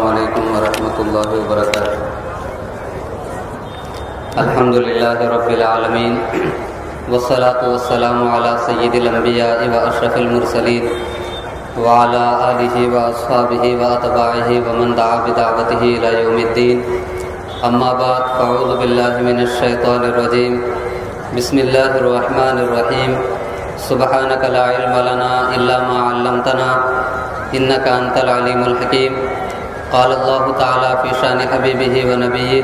السلام علیکم ورحمۃ اللہ وبرکاتہ۔ الحمد للہ رب العالمین والصلاة والسلام علی سید الانبیاء واشرف المرسلین وعلی آلہ واصحابہ واتباعہ ومن دعا بدعوتہ الی یوم الدین، اما بعد فاعوذ باللہ من الشیطان الرجیم، بسم اللہ الرحمن الرحیم، سبحانک لا علم لنا الا ما علمتنا انک انت العلیم الحکیم۔ قال اللہ تعالی فی شان حبیبہ ونبیہ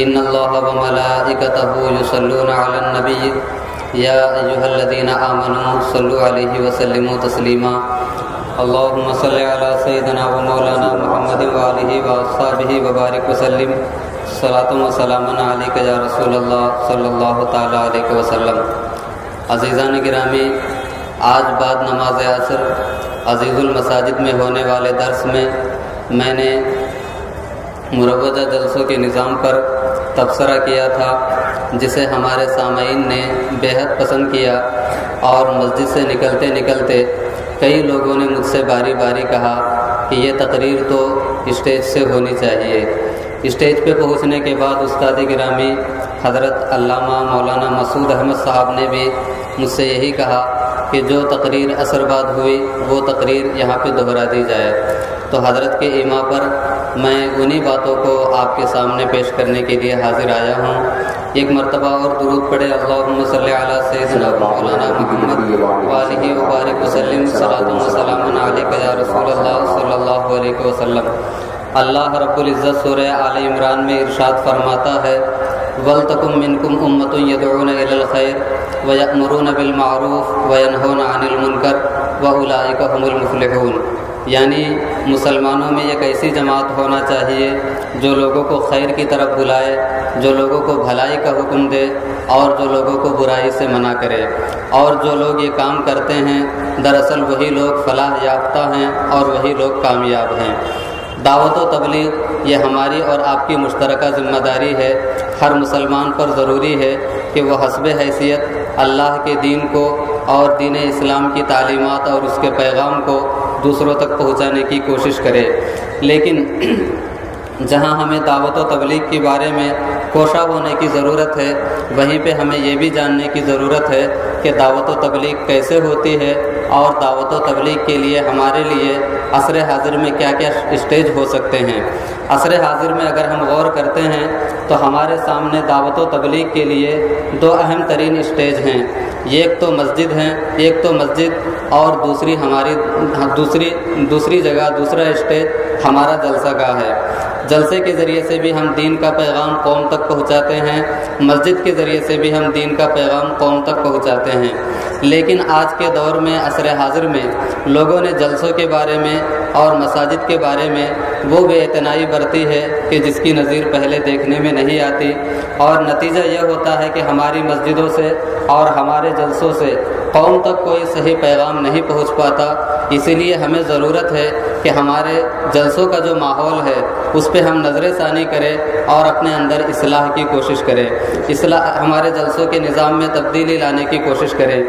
ان اللہ وملائکتہ یصلون علی النبی یا ایہا الذین آمنوا صلوا علیہ وسلموا تسلیما۔ اللہم صل علی سیدنا و مولانا محمد وآلہ واصحابہ وبارک وسلم، صلاۃ و سلام علیک یا رسول اللہ صلی اللہ تعالی علیہ وسلم۔ عزیزان گرامی، آج بعد نماز عصر عزیز المساجد میں ہونے والے درس میں میں نے مروجہ جلسوں کے نظام پر تبصرہ کیا تھا، جسے ہمارے سامعین نے بےحد پسند کیا، اور مسجد سے نکلتے نکلتے کئی لوگوں نے مجھ سے باری باری کہا کہ یہ تقریر تو اسٹیج سے ہونی چاہیے۔ اسٹیج پہ پہنچنے کے بعد استاد گرامی حضرت علامہ مولانا مسعود احمد صاحب نے بھی مجھ سے یہی کہا کہ جو تقریر عصر بعد ہوئی وہ تقریر یہاں پہ دہرا دی جائے، تو حضرت کے ایما پر میں انہی باتوں کو آپ کے سامنے پیش کرنے کے لیے حاضر آیا ہوں۔ ایک مرتبہ اور درود پڑھے، اللہم صلی علی سیدنا مولانا محمد وآلہ وبارک وسلم، صلاۃ و سلام علیک یا رسول اللہ صلی اللہ علیہ وسلم۔ اللہ رب العزت سورہ آل عمران میں ارشاد فرماتا ہے، وَلْتَكُن مِّنكُمْ أُمَّةٌ يَدْعُونَ إِلَى الْخَيْرِ وَيَأْمُرُونَ بِالْمَعْرُوفِ وَيَنْهَوْنَ عَنِ الْمُنكَرِ وَأُولَٰئِكَ هُمُ الْمُفْلِحُونَ۔ یعنی مسلمانوں میں ایک ایسی جماعت ہونا چاہیے جو لوگوں کو خیر کی طرف بلائے، جو لوگوں کو بھلائی کا حکم دے، اور جو لوگوں کو برائی سے منع کرے۔ اور جو لوگ یہ کام کرتے ہیں دراصل وہی لوگ فلاح یافتہ ہیں اور وہی لوگ کامیاب ہیں۔ دعوت و تبلیغ یہ ہماری اور آپ کی مشترکہ ذمہ داری ہے۔ ہر مسلمان پر ضروری ہے کہ وہ حسب حیثیت اللہ کے دین کو اور دین اسلام کی تعلیمات اور اس کے پیغام کو دوسروں تک پہنچانے کی کوشش کرے، لیکن جہاں ہمیں دعوت و تبلیغ کے بارے میں کوشاں ہونے کی ضرورت ہے، وہیں پہ ہمیں یہ بھی جاننے کی ضرورت ہے کہ دعوت و تبلیغ کیسے ہوتی ہے، اور دعوت و تبلیغ کے لیے ہمارے لیے عصر حاضر میں کیا کیا اسٹیج ہو سکتے ہیں۔ عصر حاضر میں اگر ہم غور کرتے ہیں تو ہمارے سامنے دعوت و تبلیغ کے لیے دو اہم ترین اسٹیج ہیں، ایک تو مسجد ہیں، ایک تو مسجد، اور دوسری ہماری دوسری جگہ، دوسرا اسٹیج ہمارا جلسہ گاہ ہے۔ جلسے کے ذریعے سے بھی ہم دین کا پیغام قوم تک پہنچاتے ہیں، مسجد کے ذریعے سے بھی ہم دین کا پیغام قوم تک پہنچاتے ہیں۔ لیکن آج کے دور میں عصر حاضر میں لوگوں نے جلسوں کے بارے میں اور مساجد کے بارے میں وہ بے اعتنائی برتی ہے کہ جس کی نظیر پہلے دیکھنے میں نہیں آتی، اور نتیجہ یہ ہوتا ہے کہ ہماری مسجدوں سے اور ہمارے جلسوں سے قوم تک کوئی صحیح پیغام نہیں پہنچ پاتا۔ اسی لیے ہمیں ضرورت ہے کہ ہمارے جلسوں کا جو ماحول ہے اس پہ ہم نظر ثانی کریں اور اپنے اندر اصلاح کی کوشش کریں، ہمارے جلسوں کے نظام میں تبدیلی لانے کی کوشش کریں۔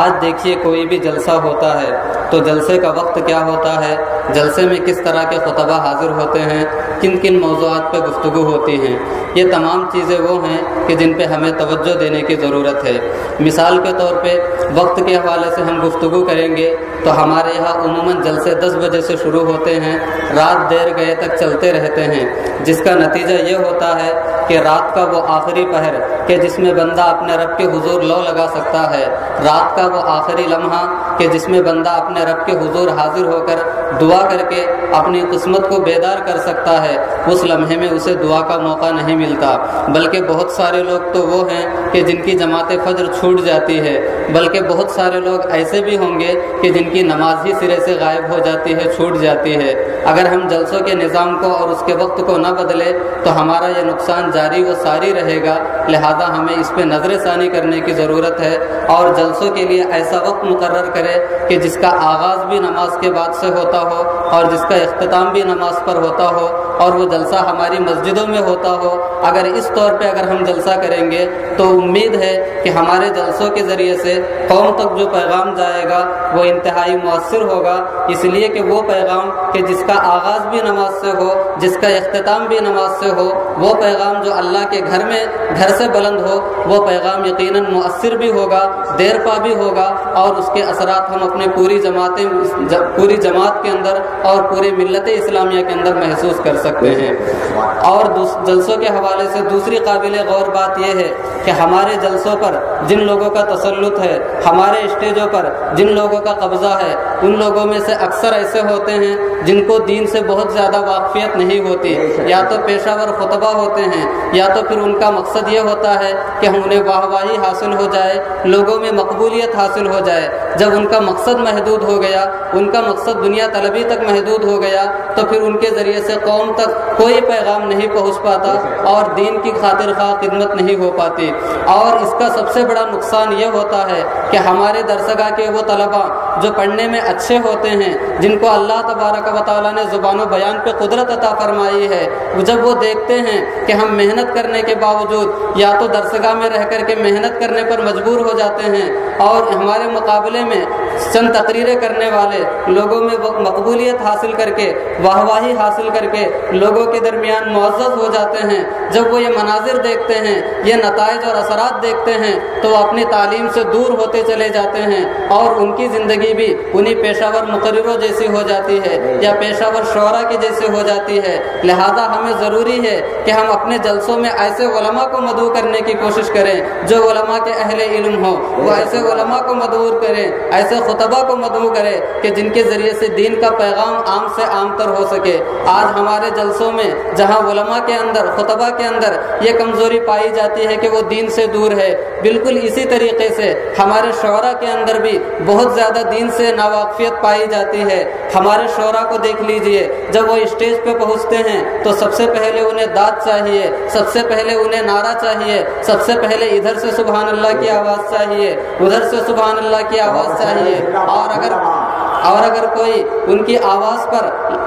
آج دیکھیے کوئی بھی جلسہ ہوتا ہے تو جلسے کا وقت کیا ہوتا ہے، جلسے میں کس طرح کے خطبہ حاضر ہوتے ہیں، کن کن موضوعات پہ گفتگو ہوتی ہیں، یہ تمام چیزیں وہ ہیں کہ جن پہ ہمیں توجہ دینے کی ضرورت ہے۔ مثال کے طور پہ وقت کے حوالے سے ہم گفتگو کریں گے تو ہمارے یہاں عموماً جلسے 10 بجے سے شروع ہوتے ہیں، رات دیر گئے تک چلتے رہتے ہیں، جس کا نتیجہ یہ ہوتا ہے کہ رات کا وہ آخری پہر کہ جس میں بندہ اپنے رب کے حضور لو لگا سکتا ہے، رات کا وہ آخری لمحہ کہ جس میں بندہ اپنے رب کے حضور حاضر ہو کر دعا کر کے اپنی قسمت کو بیدار کر سکتا ہے، اس لمحے میں اسے دعا کا موقع نہیں ملتا۔ بلکہ بہت سارے لوگ تو وہ ہیں کہ جن کی جماعت فجر چھوٹ جاتی ہے، بلکہ بہت سارے لوگ ایسے بھی ہوں گے کہ جن کی نماز ہی سرے سے غائب ہو جاتی ہے، چھوٹ جاتی ہے۔ اگر ہم جلسوں کے نظام کو اور اس کے وقت کو نہ بدلے تو ہمارا یہ نقصان جاری و ساری رہے گا، لہذا ہمیں اس پہ نظر ثانی کرنے کی ضرورت ہے، اور جلسوں کے لیے ایسا وقت مقرر کرے کہ جس کا آغاز بھی نماز کے بعد سے ہوتا ہو اور جس کا اختتام بھی نماز پر ہوتا ہو، اور وہ جلسہ ہماری مسجدوں میں ہوتا ہو، اگر اس طور پہ اگر ہم جلسہ کریں گے تو امید ہے کہ ہمارے جلسوں کے ذریعے سے قوم تک جو پیغام جائے گا وہ انتہائی مؤثر ہوگا، اس لیے کہ وہ پیغام کہ جس کا آغاز بھی نماز سے ہو، جس کا اختتام بھی نماز سے ہو، وہ پیغام جو اللہ کے گھر سے بلند ہو، وہ پیغام یقیناً مؤثر بھی ہوگا، دیر پا بھی ہوگا، اور اس کے اثرات ہم اپنے پوری جماعت کے اندر اور پوری ملت اسلامیہ کے اندر محسوس کر سکتے ہیں۔ اور جلسوں کے حوالے سے دوسری قابل غور بات یہ ہے کہ ہمارے جلسوں پر جن لوگوں کا تسلط ہے، ہمارے اسٹیجوں پر جن لوگوں کا قبضہ ہے، ان لوگوں میں سے اکثر ایسے ہوتے ہیں جن کو دین سے بہت زیادہ واقفیت نہیں ہوتی، یا تو پیشہ ور خطبہ ہوتے ہیں، یا تو پھر ان کا مقصد یہ ہوتا ہے کہ انہیں واہواہی حاصل ہو جائے، لوگوں میں مقبولیت حاصل ہو جائے۔ جب ان کا مقصد محدود ہو گیا، ان کا مقصد دنیا طلبی تک محدود ہو گیا، تو پھر ان کے ذریعے سے قوم تک کوئی پیغام نہیں پہنچ پاتا اور دین کی خاطر خواہ خدمت نہیں ہو پاتی۔ اور اس کا سب سے بڑا نقصان یہ ہوتا ہے کہ ہمارے درسگاہ کے وہ طلباء جو پڑھنے میں اچھے ہوتے ہیں، جن کو اللہ تبارک و تعالیٰ نے زبان و بیان پہ قدرت عطا فرمائی ہے، جب وہ دیکھتے ہیں کہ ہم محنت کرنے کے باوجود یا تو درسگاہ میں رہ کر کے محنت کرنے پر مجبور ہو جاتے ہیں، اور ہمارے مقابلے میں چند تقریریں کرنے والے لوگوں میں مقبولیت حاصل کر کے، واہواہی حاصل کر کے لوگوں کے درمیان معزز ہو جاتے ہیں، جب وہ یہ مناظر دیکھتے ہیں، یہ نتائج اور اثرات دیکھتے ہیں، تو وہ اپنی تعلیم سے دور ہوتے چلے جاتے ہیں، اور ان کی زندگی بھی انہی پیشہ ور مقرروں جیسی ہو جاتی ہے یا پیشہ ور شعراء کی جیسی ہو جاتی ہے۔ لہذا ہمیں ضروری ہے کہ ہم اپنے جلسوں میں ایسے علماء کو مدعو کرنے کی کوشش کریں جو علماء کے اہل علم ہوں، وہ ایسے علماء کو مدعو کریں، ایسے خطبہ کو مدعو کریں کہ جن کے ذریعے سے دین کا پیغام عام سے عام تر ہو سکے۔ آج ہمارے جلسوں میں جہاں علماء کے اندر، خطبہ کے اندر یہ کمزوری پائی جاتی ہے کہ وہ دین سے دور ہے، بالکل اسی طریقے سے ہمارے شعراء کے اندر بھی بہت زیادہ دین سے ناواقفیت پائی جاتی ہے۔ ہمارے شعراء کو دیکھ لیجئے، جب وہ اسٹیج پہ پہنچتے ہیں تو سب سے پہلے انہیں داد چاہیے، سب سے پہلے انہیں نعرہ چاہیے، سب سے پہلے ادھر سے سبحان اللہ کی آواز چاہیے، ادھر سے سبحان اللہ کی آواز چاہیے، اور اگر کوئی ان کی آواز پر،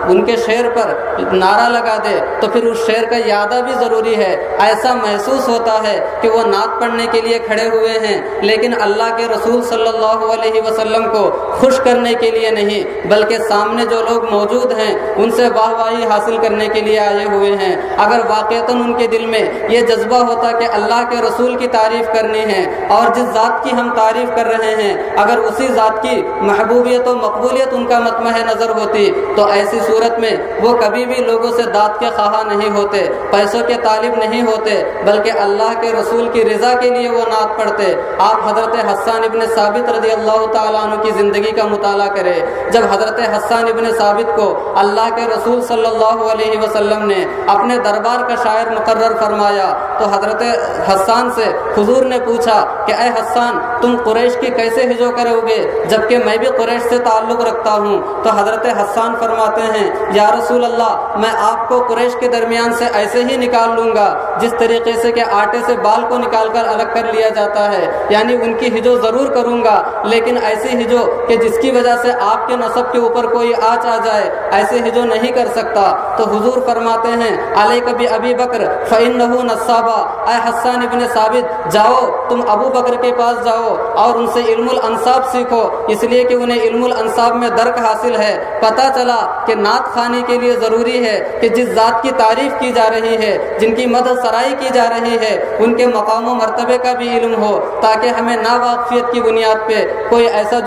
ان کے شعر پر نعرہ لگا دے تو پھر اس شعر کا یادہ بھی ضروری ہے۔ ایسا محسوس ہوتا ہے کہ وہ نعت پڑھنے کے لیے کھڑے ہوئے ہیں، لیکن اللہ کے رسول صلی اللہ علیہ وسلم کو خوش کرنے کے لیے نہیں، بلکہ سامنے جو لوگ موجود ہیں ان سے واہواہی حاصل کرنے کے لیے آئے ہوئے ہیں۔ اگر واقعتاً ان کے دل میں یہ جذبہ ہوتا کہ اللہ کے رسول کی تعریف کرنی ہے، اور جس ذات کی ہم تعریف کر رہے ہیں اگر اسی ذات کی محبوبیت و مقبولیت ان کا مطمع نظر ہوتی، تو ایسی صورت میں وہ کبھی بھی لوگوں سے داد کے خواہاں نہیں ہوتے، پیسوں کے طالب نہیں ہوتے، بلکہ اللہ کے رسول کی رضا کے لیے وہ نعت پڑھتے۔ آپ حضرت حسان ابن ثابت رضی اللہ تعالیٰ عنہ کی زندگی کا مطالعہ کریں۔ جب حضرت حسان ابن ثابت کو اللہ کے رسول صلی اللہ علیہ وسلم نے اپنے دربار کا شاعر مقرر فرمایا تو حضرت حسان سے حضور نے پوچھا کہ اے حسان، تم قریش کی کیسے ہجو کرو گے جبکہ میں بھی قریش سے تعلق رکھتا ہوں؟ تو حضرت حسان فرماتے ہیں یا رسول اللہ، میں آپ کو قریش کے درمیان سے ایسے ہی نکال لوں گا جس طریقے سے کہ آٹے سے بال کو نکال کر الگ کر لیا جاتا ہے، یعنی ان کی ہجو ضرور کروں گا، لیکن ایسی ہجو کہ جس کی وجہ سے آپ کے نسب کے اوپر کوئی آنچ آ جائے، ایسے ہجو نہیں کر سکتا۔ تو حضور فرماتے ہیں علیک بی بکر فإنہ نصابہ، اے حسان ابن ثابت جاؤ، تم ابو بکر کے پاس جاؤ اور ان سے علم الانصاب سیکھو، اس لیے کہ انہیں علم الانصاب میں درک حاصل ہے۔ پتہ چلا کہ نعت خوانی کے لیے ضروری ہے کہ جس ذات کی تعریف کی جا رہی ہے، جن کی مدح سرائی کی جا رہی ہے، ان کے مقام و مرتبے کا بھی علم ہو، تاکہ ہمیں ناواقفیت کی بنیاد پہ کوئی ایسا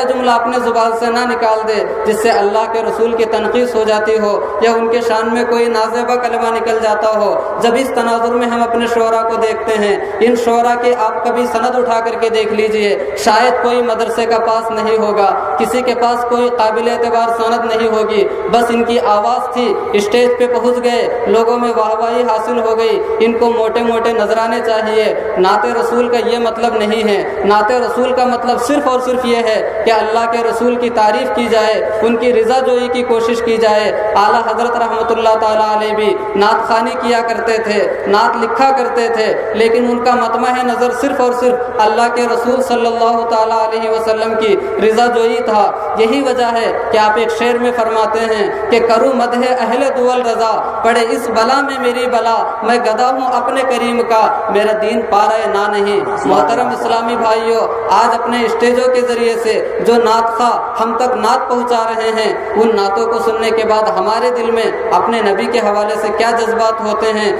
جملہ اپنے زبان سے نہ نکال دے جس سے اللہ کے رسول کی تنقیص ہو جاتی ہو یا ان کے شان میں کوئی نازیبہ کلمہ نکل جاتا ہو۔ جب اس تناظر میں ہم اپنے شعراء کو دیکھتے ہیں، ان شعراء کی آپ کبھی سند اٹھا کر کے دیکھ لیجئے، شاید کوئی مدرسے کا پاس نہیں ہوگا، کسی کے پاس کوئی قابل اعتبار سند نہیں ہوگی، بس ان کی آواز تھی، اسٹیج پہ پہنچ گئے، لوگوں میں واہواہی حاصل ہو گئی، ان کو موٹے موٹے نذرانے چاہیے۔ نعت رسول کا یہ مطلب نہیں ہے، نعت رسول کا مطلب صرف اور صرف یہ ہے کہ اللہ کے رسول کی تعریف کی جائے، ان کی رضا جوئی کی کوشش کی جائے۔ اعلیٰ حضرت رحمۃ اللہ تعالیٰ علیہ بھی نعت خوانی کیا کرتے تھے، نعت لکھا کرتے تھے، لیکن ان کا مطمع نظر صرف اور صرف اللہ کے رسول صلی اللہ تعالیٰ علیہ وسلم کی رضا جوئی تھا۔ یہی وجہ ہے کہ آپ ایک شعر میں فرماتے ہیں کہ کروں مدح اہل دول رضا، پڑے اس بلا میں میری بلا، میں گدا ہوں اپنے کریم کا، میرا دین پارا نہ نہیں۔ محترم اسلامی بھائیوں، آج اپنے اسٹیجوں کے ذریعے سے جو نعت خواہ ہم تک نعت پہنچا رہے ہیں، ان نعتوں کو سننے کے بعد ہمارے دل میں اپنے نبی کے حوالے سے کیا جذبات ہوتے ہیں،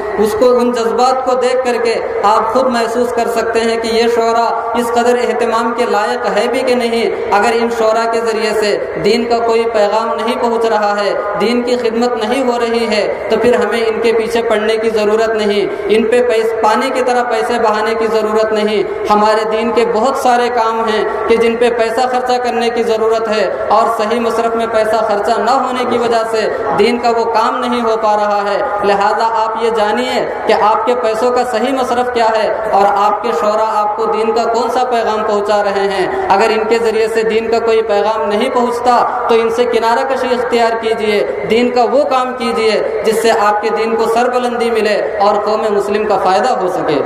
ان جذبات کو دیکھ کر کے آپ خود محسوس کر سکتے ہیں کہ یہ شعرا اس قدر اہتمام کے لائق ہے بھی کہ نہیں۔ اگر ان شعرا کے ذریعے سے دین کا کوئی پیغام نہیں پہنچ رہا ہے، دین کی خدمت نہیں ہو رہی ہے، تو پھر ہمیں ان کے پیچھے پڑنے کی ضرورت نہیں، ان پہ پانی کی طرح پیسے بہانے کی ضرورت نہیں۔ ہمارے دین کے بہت سارے کام ہیں کہ جن پہ پیسہ خرچہ کرنے کی ضرورت ہے، اور صحیح مصرف میں پیسہ خرچہ نہ ہونے کی وجہ سے دین کا وہ کام نہیں ہو پا رہا ہے۔ لہذا آپ یہ جانیے کہ آپ کے پیسوں کا صحیح مصرف کیا ہے، اور آپ کے شعرا آپ کو دین کا کون سا پیغام پہنچا رہے ہیں۔ اگر ان کے ذریعے سے دین کا کوئی پیغام نہیں پہنچتا تو ان سے کنارہ کشی اختیار کیجئے، دین کا وہ کام کیجئے جس سے آپ کے دین کو سربلندی ملے اور قوم مسلم کا فائدہ ہو سکے۔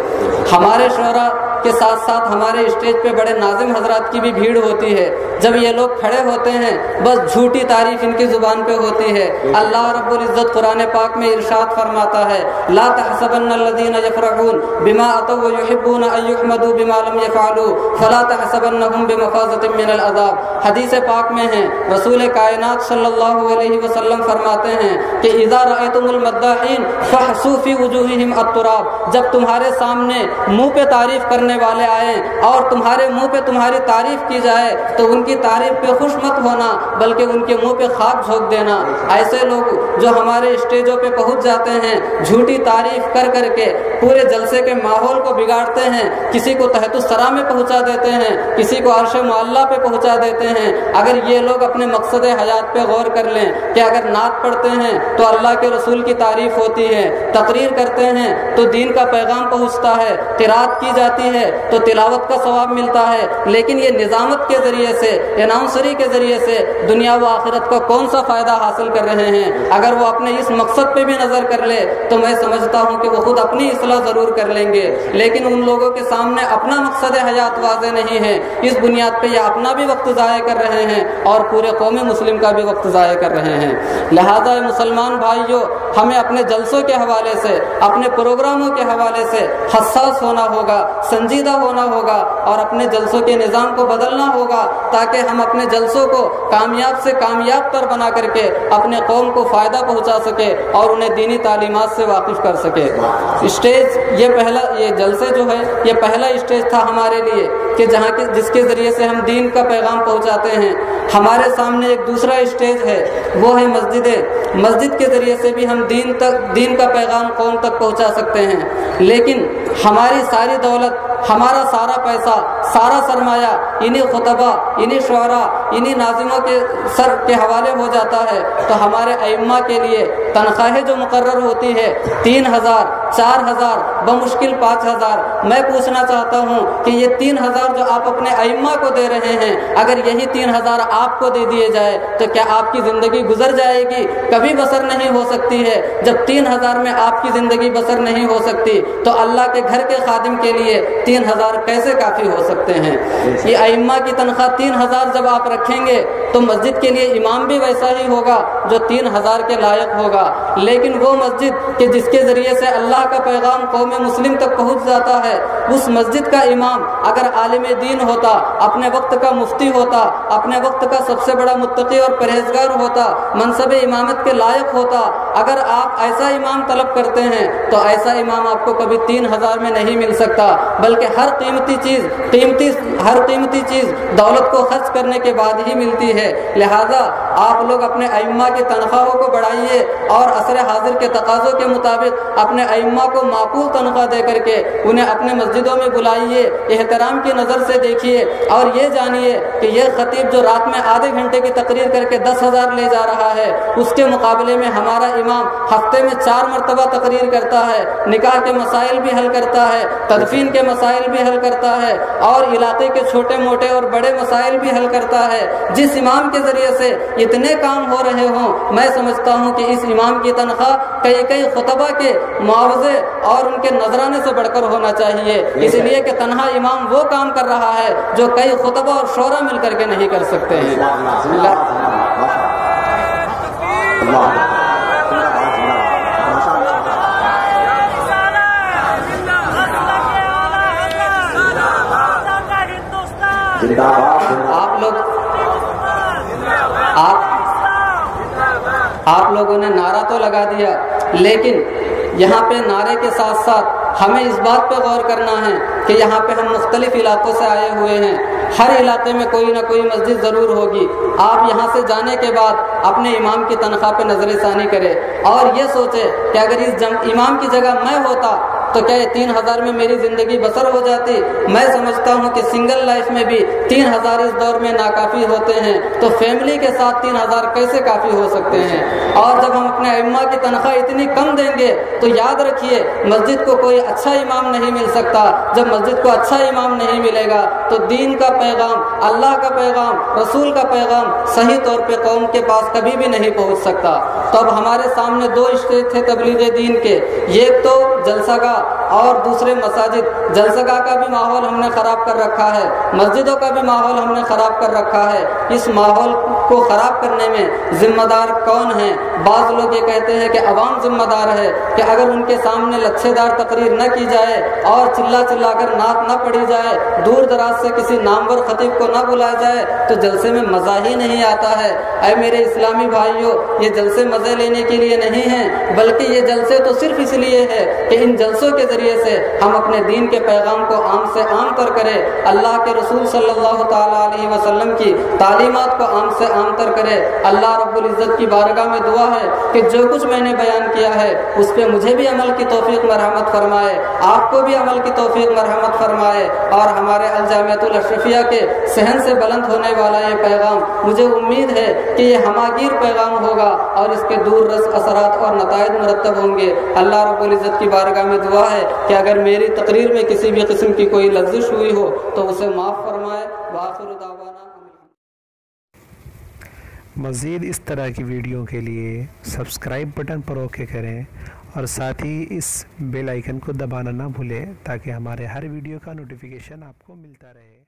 ہمارے شعرا کے ساتھ ساتھ ہمارے اسٹیج پہ بڑے ناظم حضرات کی بھی بھیڑ ہوتی ہے۔ جب یہ لوگ کھڑے ہوتے ہیں بس جھوٹی تعریف ان کی زبان پہ ہوتی ہے۔ اللہ رب العزت قرآن پاک میں ارشاد فرماتا ہے، لا تحسبن الذين يفرحون بما اتوا ويحبون ان يحمدوا بما لم يفعلوا فلا تحسبنهم بمفازة من العذاب۔ حدیث پاک میں ہے، رسول کائنات صلی اللہ علیہ وسلم فرماتے ہیں کہ اذا رأيتم المداحين فاحسوا في وجوههم التراب، جب تمہارے سامنے منہ پہ تعریف کرنے والے آئیں اور تمہارے منہ پہ تمہاری تعریف کی جائے تو ان کی تعریف پہ خوش مت ہونا بلکہ ان کے منہ پہ خاک جھونک دینا۔ ایسے لوگ جو ہمارے اسٹیجوں پہ پہنچ جاتے ہیں جھوٹی تعریف کر کر کے پورے جلسے کے ماحول کو بگاڑتے ہیں، کسی کو تحت الثری میں پہنچا دیتے ہیں، کسی کو عرش معلی پہ پہنچا دیتے ہیں۔ اگر یہ لوگ اپنے مقصد حیات پہ غور کر لیں کہ اگر نعت پڑھتے ہیں تو اللہ کے رسول کی تعریف ہوتی ہے، تقریر کرتے ہیں تو دین کا پیغام پہنچتا ہے، قرات کی جاتی ہے تو تلاوت کا ثواب ملتا ہے، لیکن یہ نظامت کے ذریعے سے، اناؤنسری کے ذریعے سے دنیا و آخرت کا کون سا فائدہ حاصل کر رہے ہیں؟ اگر وہ اپنے اس مقصد پہ بھی نظر کر لے تو میں سمجھتا ہوں کہ وہ خود اپنی اصلاح ضرور کر لیں گے، لیکن ان لوگوں کے سامنے اپنا مقصد حیات واضح نہیں ہے، اس بنیاد پہ یہ اپنا بھی وقت ضائع کر رہے ہیں اور پورے قوم مسلم کا بھی وقت ضائع کر رہے ہیں۔ لہذا مسلمان بھائیوں، ہمیں اپنے جلسوں کے حوالے سے، اپنے پروگراموں کے حوالے سے حساس ہونا ہوگا، سنجیدہ ہونا ہوگا اور اپنے جلسوں کے نظام کو بدلنا ہوگا تاکہ ہم اپنے جلسوں کو کامیاب سے کامیاب تر بنا کر کے اپنے قوم کو فائدہ پہنچا سکے اور انہیں دینی تعلیمات سے واقف کر سکے۔ اسٹیج یہ جلسے جو ہے یہ پہلا اسٹیج تھا ہمارے لیے کہ جس کے ذریعے سے ہم دین کا پیغام پہنچاتے ہیں۔ ہمارے سامنے ایک دوسرا اسٹیج ہے، وہ ہے مسجد کے ذریعے سے بھی ہم دین کا پیغام قوم تک پہنچا سکتے ہیں، لیکن ہماری ساری دولت، ہمارا سارا پیسہ، سارا سرمایہ انہی خطبہ، انہی شعراء، انہی ناظموں کے سر کے حوالے ہو جاتا ہے تو ہمارے ائمہ کے لیے تنخواہیں جو مقرر ہوتی ہے 3000 4000 بمشکل 5000، میں پوچھنا چاہتا ہوں کہ یہ 3000 جو آپ اپنے ائمہ کو دے رہے ہیں، اگر یہی 3000 آپ کو دے دیے جائے تو کیا آپ کی زندگی گزر جائے گی؟ کبھی بسر نہیں ہو سکتی ہے۔ جب 3000 میں آپ کی زندگی بسر نہیں ہو سکتی تو اللہ کے گھر کے خادم کے لیے 3000 کیسے کافی ہو سکتے ہیں؟ یہ ائمہ کی تنخواہ 3000 جب آپ رکھیں گے تو مسجد کے لیے امام بھی ویسا ہی ہوگا جو 3000 کے لائق ہوگا، لیکن وہ مسجد کہ جس کے ذریعے سے اللہ کا پیغام قوم مسلم تک پہنچ جاتا ہے، اس مسجد کا امام اگر عالم دین ہوتا، اپنے وقت کا مفتی ہوتا، اپنے وقت کا سب سے بڑا متقی اور پرہیزگار ہوتا، منصب امامت کے لائق ہوتا، اگر آپ ایسا امام طلب کرتے ہیں تو ایسا امام آپ کو کبھی 3000 میں نہیں مل سکتا، بلکہ ہر قیمتی چیز دولت کو خرچ کرنے کے بعد ہی ملتی ہے۔ لہذا آپ لوگ اپنے ائمہ کی تنخواہوں کو بڑھائیے اور عصر حاضر کے تقاضوں کے مطابق اپنے ائمہ کو معقول تنخواہ دے کر کے انہیں اپنے مسجدوں میں بلائیے، احترام کی نظر سے دیکھیے اور یہ جانیے کہ یہ خطیب جو رات میں آدھے گھنٹے کی تقریر کر کے 10,000 لے جا رہا ہے، اس کے مقابلے میں ہمارا امام ہفتے میں 4 مرتبہ تقریر کرتا ہے، نکاح کے مسائل بھی حل کرتا ہے، تدفین کے مسائل بھی حل کرتا ہے، اور علاقے کے چھوٹے موٹے اور بڑے مسائل بھی حل کرتا ہے، جس امام کے ذریعے سے اتنے کام ہو رہے ہوں، میں سمجھتا ہوں کہ اس امام کی تنخواہ کئی خطبہ کے معاوضے اور ان کے نذرانے سے بڑھ کر ہونا چاہیے، اس لیے کہ تنہا امام وہ کام کر رہا ہے جو کئی خطبہ اور شورا مل کر کے نہیں کر سکتے ہیں۔ آپ لوگوں نے نعرہ تو لگا دیا، لیکن یہاں پہ نعرے کے ساتھ ساتھ ہمیں اس بات پہ غور کرنا ہے کہ یہاں پہ ہم مختلف علاقوں سے آئے ہوئے ہیں، ہر علاقے میں کوئی نہ کوئی مسجد ضرور ہوگی۔ آپ یہاں سے جانے کے بعد اپنے امام کی تنخواہ پہ نظر ثانی کرے اور یہ سوچے کہ اگر اس امام کی جگہ میں ہوتا تو کیا یہ 3000 میں میری زندگی بسر ہو جاتی؟ میں سمجھتا ہوں کہ سنگل لائف میں بھی 3000 اس دور میں ناکافی ہوتے ہیں، تو فیملی کے ساتھ 3000 کیسے کافی ہو سکتے ہیں؟ اور جب ہم اپنے ائمہ کی تنخواہ اتنی کم دیں گے تو یاد رکھیے مسجد کو کوئی اچھا امام نہیں مل سکتا۔ جب مسجد کو اچھا امام نہیں ملے گا تو دین کا پیغام، اللہ کا پیغام، رسول کا پیغام صحیح طور پہ قوم کے پاس کبھی بھی نہیں پہنچ سکتا۔ تو اب ہمارے سامنے 2 اسٹیج تھے تبلیغ دین کے، ایک تو جلسہ گاہ اور دوسرے مساجد۔ جلسہ گاہ کا بھی ماحول ہم نے خراب کر رکھا ہے، مسجدوں کا بھی ماحول ہم نے خراب کر رکھا ہے۔ اس ماحول کو خراب کرنے میں ذمہ دار کون ہیں؟ بعض لوگ یہ کہتے ہیں کہ عوام ذمہ دار ہے کہ اگر ان کے سامنے لچھے دار تقریر نہ کی جائے اور چلا کر نعت نہ پڑھی جائے، دور دراز سے کسی نامور خطیب کو نہ بلایا جائے تو جلسے میں مزہ ہی نہیں آتا ہے۔ اے میرے اسلامی بھائیوں، یہ جلسے مزے لینے کے لیے نہیں ہیں، بلکہ یہ جلسے تو صرف اس لیے ہے کہ ان جلسوں کے ذریعے سے ہم اپنے دین کے پیغام کو عام سے عام تر کریں، اللہ کے رسول صلی اللہ تعالیٰ علیہ وسلم کی تعلیمات کو عام سے عام تر کریں۔ اللہ رب العزت کی بارگاہ میں دعا ہے کہ جو کچھ میں نے بیان کیا ہے اس پہ مجھے بھی عمل کی توفیق مرحمت فرمائے، آپ کو بھی عمل کی توفیق مرحمت فرمائے، اور ہمارے الجامعۃ الاشرفیہ کے صحن سے بلند ہونے والا یہ پیغام مجھے امید ہے کہ یہ ہماگیر پیغام ہوگا اور اس کے دور رس اثرات اور نتائج مرتب ہوں گے۔ اللہ رب العزت کی بارگاہ میں دعا ہے کہ اگر میری تقریر میں کسی بھی قسم کی کوئی لغزش ہوئی ہو تو اسے معاف فرمائے۔ وآخر دعوانا مزید اس طرح کی ویڈیو کے لیے سبسکرائب بٹن پر اوکے کریں اور ساتھ ہی اس بیل آئیکن کو دبانا نہ بھولیں تاکہ ہمارے ہر ویڈیو کا نوٹیفیکیشن آپ کو ملتا رہے۔